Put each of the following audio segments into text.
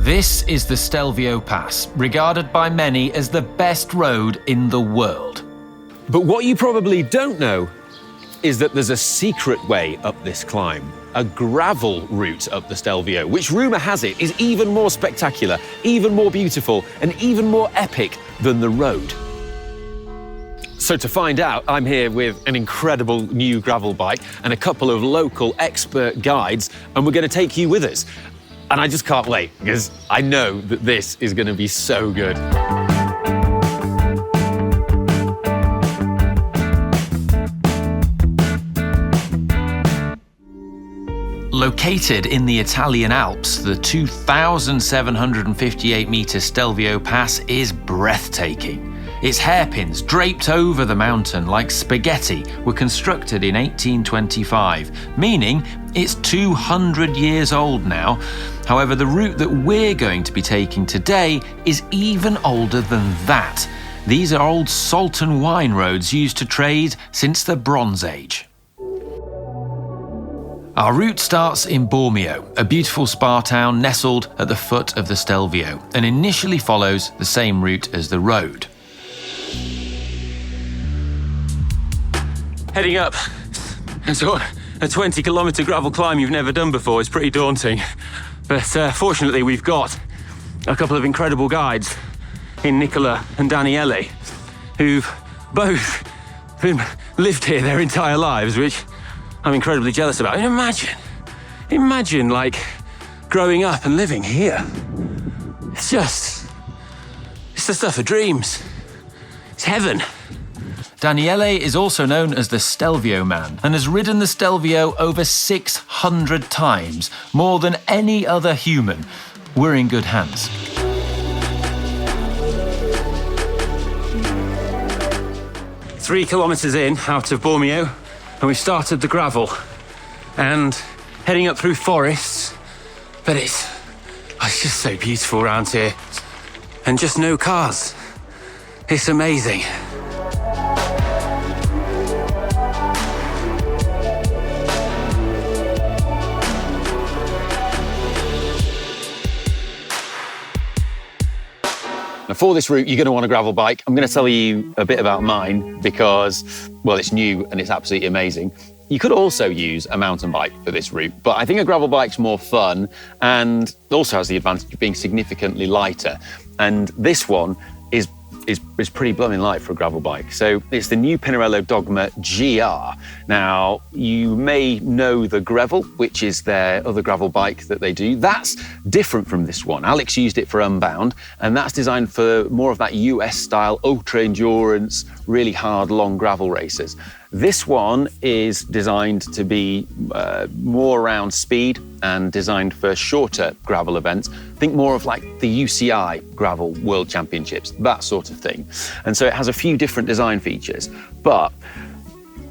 This is the Stelvio Pass, regarded by many as the best road in the world. But what you probably don't know is that there's a secret way up this climb, a gravel route up the Stelvio, which rumour has it is even more spectacular, even more beautiful, and even more epic than the road. So to find out, I'm here with an incredible new gravel bike and a couple of local expert guides, and we're going to take you with us. And I just can't wait, because I know that this is going to be so good. Located in the Italian Alps, the 2,758-metre Stelvio Pass is breathtaking. Its hairpins, draped over the mountain like spaghetti, were constructed in 1825, meaning it's 200 years old now. However, the route that we're going to be taking today is even older than that. These are old salt and wine roads used to trade since the Bronze Age. Our route starts in Bormio, a beautiful spa town nestled at the foot of the Stelvio, and initially follows the same route as the road. Heading up, so a 20-kilometre gravel climb you've never done before is pretty daunting. But fortunately, we've got a couple of incredible guides in Nicola and Daniele, who've both lived here their entire lives, which I'm incredibly jealous about. And imagine like growing up and living here. It's the stuff of dreams. It's heaven. Daniele is also known as the Stelvio Man and has ridden the Stelvio over 600 times, more than any other human. We're in good hands. Three kilometres in, out of Bormio, and we've started the gravel and heading up through forests, but it's just so beautiful around here and just no cars. It's amazing. Now, for this route, you're going to want a gravel bike. I'm going to tell you a bit about mine because, well, it's new and it's absolutely amazing. You could also use a mountain bike for this route, but I think a gravel bike's more fun and also has the advantage of being significantly lighter. And this one is pretty blooming light for a gravel bike. So it's the new Pinarello Dogma GR. Now, you may know the Gravel, which is their other gravel bike that they do. That's different from this one. Alex used it for Unbound, and that's designed for more of that US-style ultra-endurance, really hard, long gravel races. This one is designed to be more around speed and designed for shorter gravel events. Think more of like the UCI Gravel World Championships, that sort of thing. And so it has a few different design features, but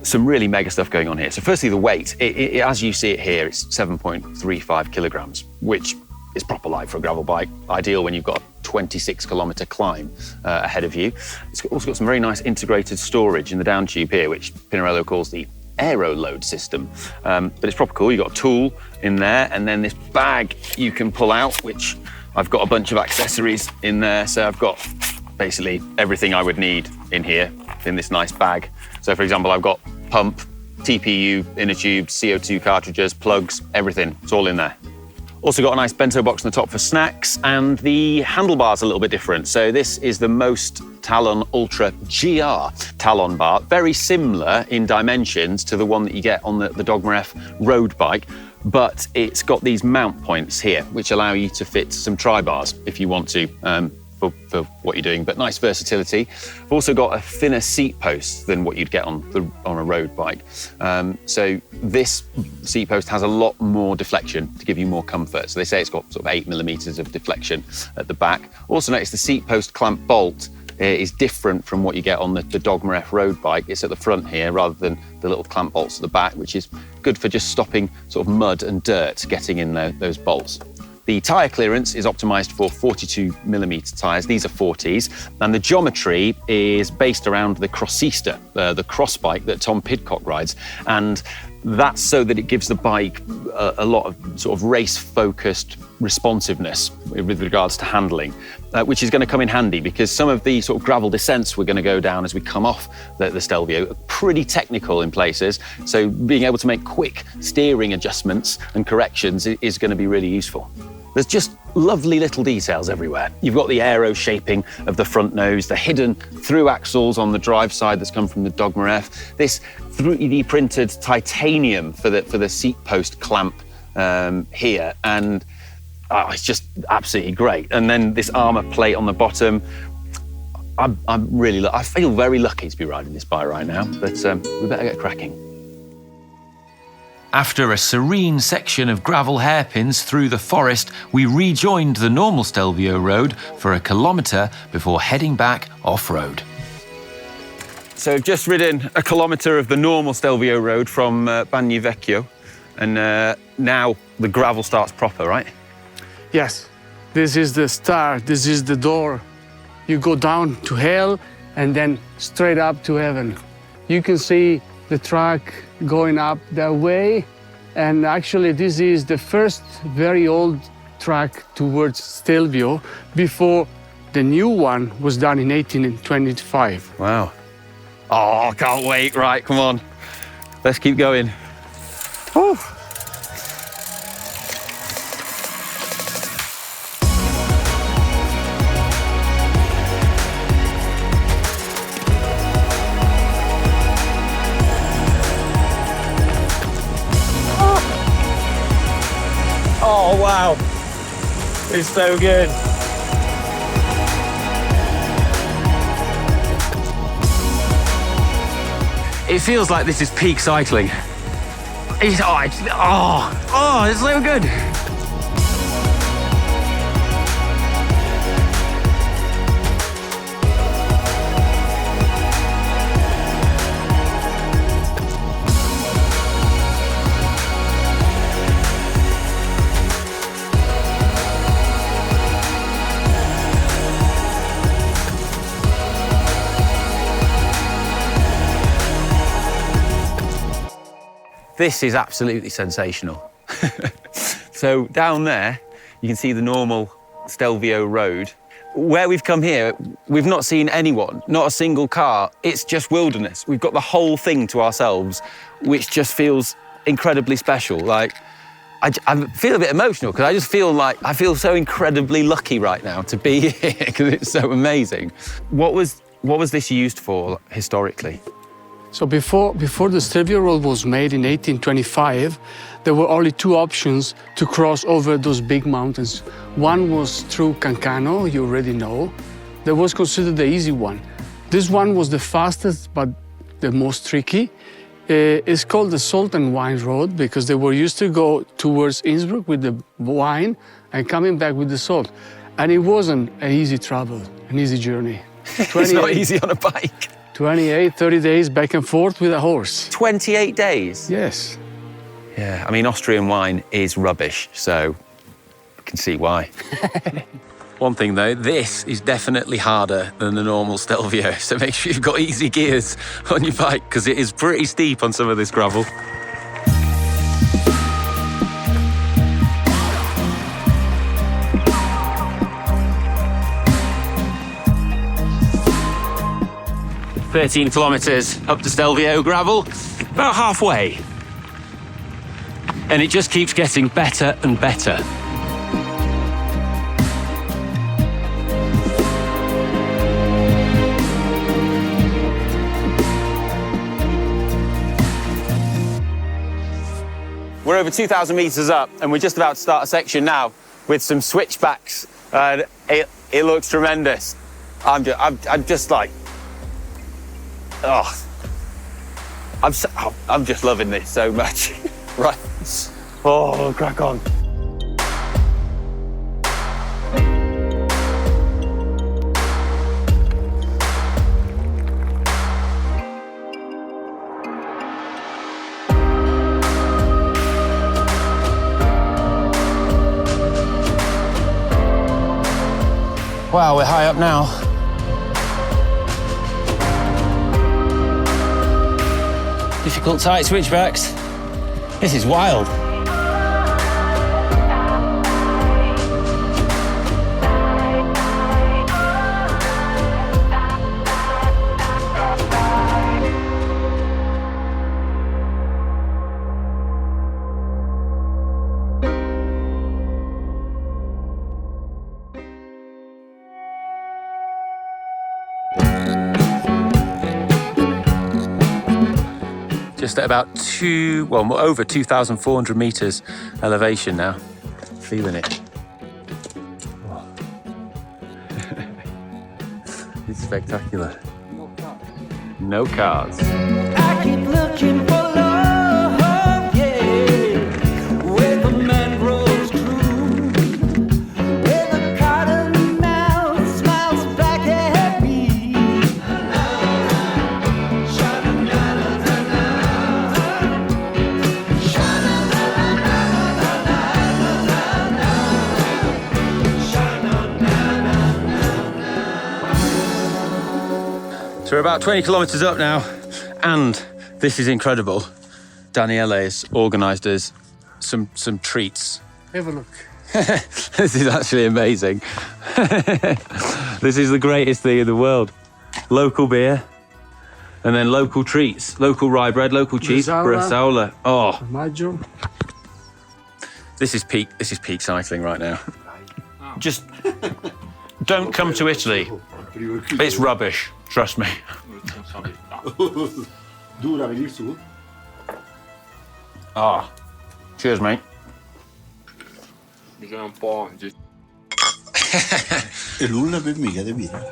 some really mega stuff going on here. So firstly, the weight. As you see it here, it's 7.35 kilograms, which is proper light for a gravel bike. Ideal when you've got a 26-kilometre climb ahead of you. It's also got some very nice integrated storage in the down tube here, which Pinarello calls the aero load system. But it's proper cool. You've got a tool in there, and then this bag you can pull out, which I've got a bunch of accessories in there. So I've got basically everything I would need in here, in this nice bag. So for example, I've got pump, TPU, inner tube, CO2 cartridges, plugs, everything. It's all in there. Also got a nice bento box on the top for snacks, and the handlebar's a little bit different. So this is the Most Talon Ultra GR Talon bar, very similar in dimensions to the one that you get on the Dogma F road bike, but it's got these mount points here, which allow you to fit some tri-bars if you want to, for what you're doing, but nice versatility. I've also got a thinner seat post than what you'd get on a road bike. So this seat post has a lot more deflection to give you more comfort. So they say it's got sort of 8 millimeters of deflection at the back. Also notice the seat post clamp bolt is different from what you get on the Dogma F road bike. It's at the front here rather than the little clamp bolts at the back, which is good for just stopping sort of mud and dirt getting in those bolts. The tyre clearance is optimised for 42mm tyres. These are 40s. And the geometry is based around the Crossista, the cross bike that Tom Pidcock rides. And That's so that it gives the bike a lot of sort of race-focused responsiveness with regards to handling, which is going to come in handy because some of the sort of gravel descents we're going to go down as we come off the Stelvio are pretty technical in places. So being able to make quick steering adjustments and corrections is going to be really useful. There's just lovely little details everywhere. You've got the aero shaping of the front nose, the hidden through axles on the drive side that's come from the Dogma F, this 3D printed titanium for the seat post clamp here, and it's just absolutely great. And then this armor plate on the bottom. I feel very lucky to be riding this bike right now, but we better get cracking. After a serene section of gravel hairpins through the forest, we rejoined the normal Stelvio road for a kilometre before heading back off-road. So we've just ridden a kilometre of the normal Stelvio road from Bagno Vecchio, and now the gravel starts proper, right? Yes, this is the start, this is the door. You go down to hell and then straight up to heaven. You can see the track going up that way, and actually this is the first very old track towards Stelvio before the new one was done in 1825. Wow. Oh, I can't wait. Right, come on. Let's keep going. Whew. Oh, wow. It's so good. It feels like this is peak cycling. It's so good. This is absolutely sensational. So down there, you can see the normal Stelvio road. Where we've come here, we've not seen anyone, not a single car. It's just wilderness. We've got the whole thing to ourselves, which just feels incredibly special. Like, I feel a bit emotional because I just feel like I feel so incredibly lucky right now to be here because it's so amazing. What was this used for historically? So before the Stelvio Road was made in 1825, there were only two options to cross over those big mountains. One was through Cancano, you already know. That was considered the easy one. This one was the fastest, but the most tricky. It's called the Salt and Wine Road because they were used to go towards Innsbruck with the wine and coming back with the salt. And it wasn't an easy travel, an easy journey. It's not easy on a bike. 28, 30 days back and forth with a horse. 28 days? Yes. Yeah, I mean, Austrian wine is rubbish, so I can see why. One thing though, this is definitely harder than the normal Stelvio, so make sure you've got easy gears on your bike because it is pretty steep on some of this gravel. "13 kilometres up to Stelvio gravel, about halfway. And it just keeps getting better and better. We're over 2,000 metres up and we're just about to start a section now with some switchbacks. It looks tremendous. I'm just like, oh, I'm just loving this so much. Right. Oh, crack on. Wow, we're high up now. Difficult tight switchbacks. This is wild. Just at about over 2,400 meters elevation now. Feeling it. Oh. It's spectacular. No cars. I keep looking for love, yeah, where the mangroves grew, where the cottonmouth smiles back at me. So we're about 20 kilometers up now, and this is incredible. Daniele has organised us some treats. Have a look. This is actually amazing. This is the greatest thing in the world. Local beer, and then local treats, local rye bread, local cheese, bresaola. Oh, Maggio. this is peak cycling right now. Just don't come to Italy. It's rubbish, trust me. Dura venir su? Ah, cheers, mate. Bisogna un po'. E lui non beve mica di birra.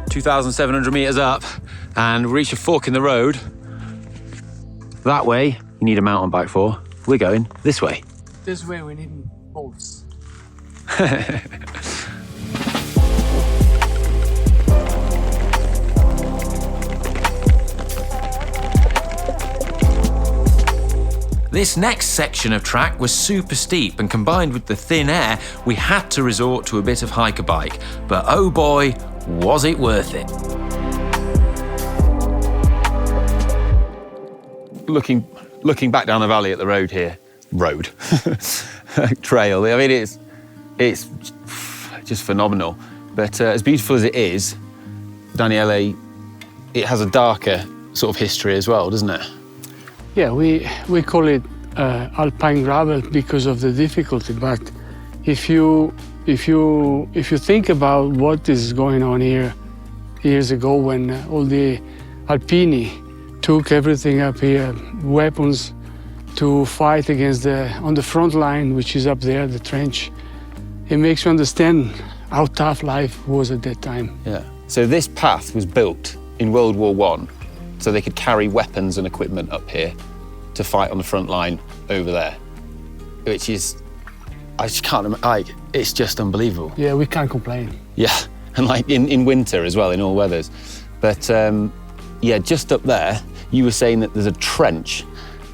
$2,700 meters up, and we reach a fork in the road. That way, you need a mountain bike for. We're going this way. This way we need bolts. This next section of track was super steep, and combined with the thin air, we had to resort to a bit of hiker bike. But oh boy, was it worth it. Looking back down the valley at the road here, trail. I mean, it's just phenomenal. But as beautiful as it is, Daniele, it has a darker sort of history as well, doesn't it? Yeah, we call it alpine gravel because of the difficulty. But if you think about what is going on here years ago, when all the Alpini took everything up here, weapons to fight against on the front line, which is up there, the trench, it makes you understand how tough life was at that time. Yeah. So this path was built in World War I, so they could carry weapons and equipment up here to fight on the front line over there, which is, I just can't, it's just unbelievable. Yeah, we can't complain. Yeah, and like in winter as well, in all weathers. But yeah, just up there, you were saying that there's a trench,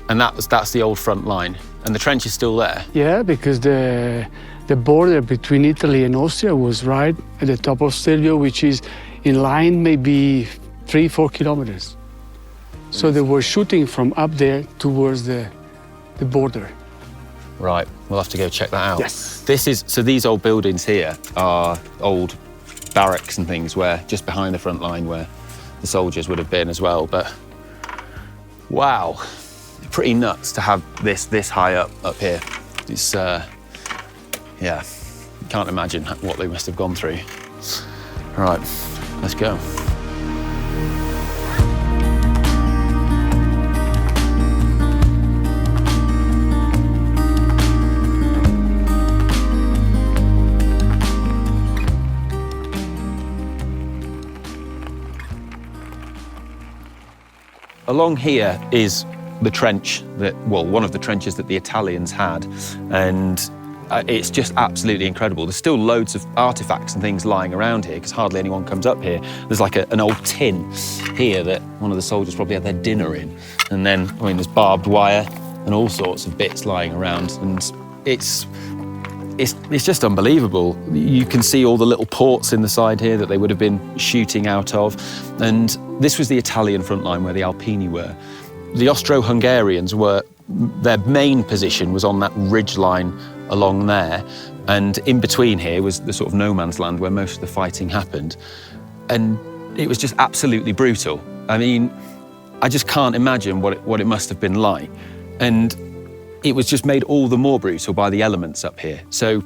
and that's the old front line, and the trench is still there. Yeah, because the border between Italy and Austria was right at the top of Stelvio, which is in line maybe 3-4 kilometers. So they were shooting from up there towards the border. Right, we'll have to go check that out. Yes. So these old buildings here are old barracks and things where, just behind the front line where the soldiers would have been as well. But wow, pretty nuts to have this high up here. It's, yeah, can't imagine what they must have gone through. All right, let's go. Along here is the trench one of the trenches that the Italians had, and it's just absolutely incredible. There's still loads of artifacts and things lying around here because hardly anyone comes up here. There's like an old tin here that one of the soldiers probably had their dinner in. And then, I mean, there's barbed wire and all sorts of bits lying around. And it's it's just unbelievable. You can see all the little ports in the side here that they would have been shooting out of. And this was the Italian front line where the Alpini were. The Austro-Hungarians their main position was on that ridge line along there. And in between here was the sort of no man's land where most of the fighting happened. And it was just absolutely brutal. I mean, I just can't imagine what it must have been like. And it was just made all the more brutal by the elements up here. So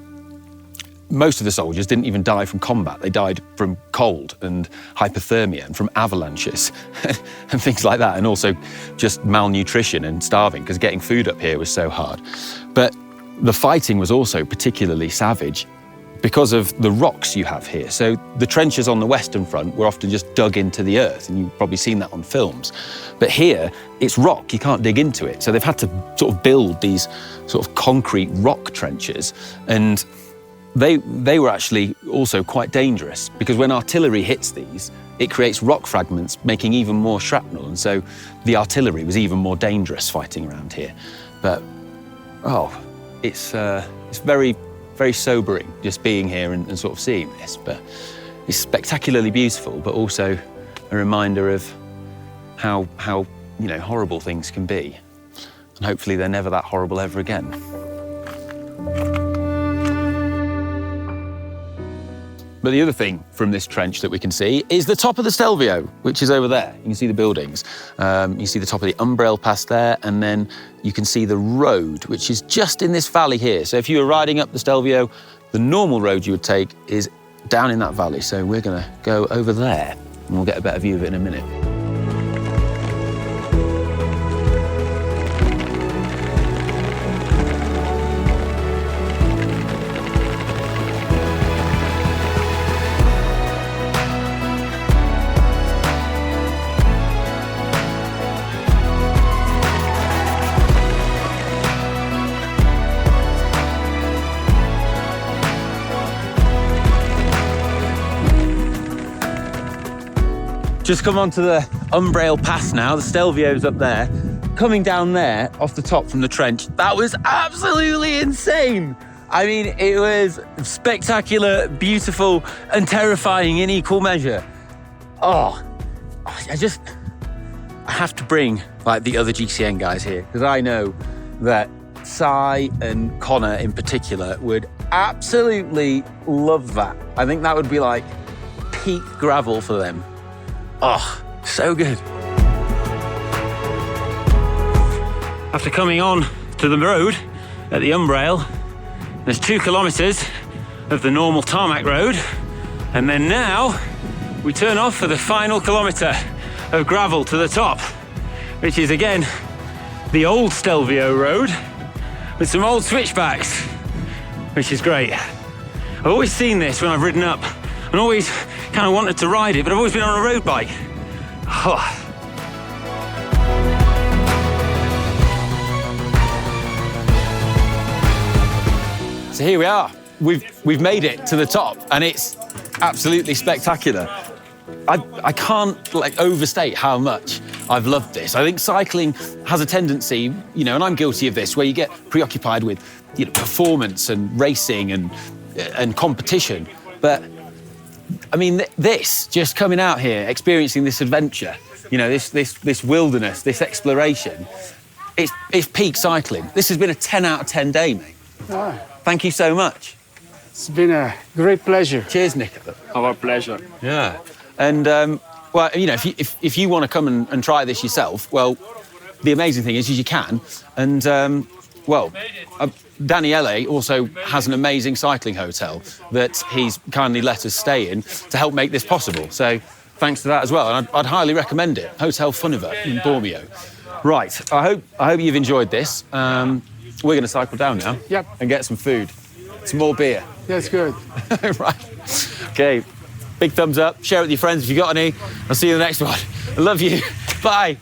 most of the soldiers didn't even die from combat. They died from cold and hypothermia and from avalanches and things like that. And also just malnutrition and starving because getting food up here was so hard. But the fighting was also particularly savage because of the rocks you have here. So the trenches on the Western Front were often just dug into the earth, and you've probably seen that on films. But here, it's rock, you can't dig into it. So they've had to sort of build these sort of concrete rock trenches, and they were actually also quite dangerous because when artillery hits these, it creates rock fragments, making even more shrapnel, and so the artillery was even more dangerous fighting around here. But, it's very, very sobering just being here and sort of seeing this, but it's spectacularly beautiful, but also a reminder of how horrible things can be. And hopefully they're never that horrible ever again. But the other thing from this trench that we can see is the top of the Stelvio, which is over there. You can see the buildings. You see the top of the Pinarello Pass there, and then you can see the road, which is just in this valley here. So if you were riding up the Stelvio, the normal road you would take is down in that valley. So we're gonna go over there, and we'll get a better view of it in a minute. Just come onto the Pinarello Pass now, the Stelvio's up there. Coming down there, off the top from the trench, that was absolutely insane. I mean, it was spectacular, beautiful, and terrifying in equal measure. I have to bring like the other GCN guys here, because I know that Si and Connor in particular would absolutely love that. I think that would be like peak gravel for them. Oh, so good. After coming on to the road at the Pinarello, there's 2 kilometers of the normal tarmac road. And then now we turn off for the final kilometer of gravel to the top, which is again, the old Stelvio road with some old switchbacks, which is great. I've always seen this when I've ridden up and always kind of wanted to ride it, but I've always been on a road bike. Oh. So here we are. We've made it to the top, and it's absolutely spectacular. I can't like overstate how much I've loved this. I think cycling has a tendency, and I'm guilty of this, where you get preoccupied with performance and racing and competition. But I mean, this, just coming out here, experiencing this adventure, this wilderness, this exploration, it's peak cycling. This has been a 10 out of 10 day, mate. Ah, Thank you so much. it's been a great pleasure. Cheers, Nick. Our pleasure. Yeah. And, if you want to come and try this yourself, well, the amazing thing is you can. And, Daniele also has an amazing cycling hotel that he's kindly let us stay in to help make this possible. So thanks to that as well. And I'd highly recommend it. Hotel Funivia in Bormio. Right, I hope you've enjoyed this. We're going to cycle down now. Yep. And get some food. Some more beer. That's good. Right. Okay. Big thumbs up. Share it with your friends if you've got any. I'll see you in the next one. I love you. Bye.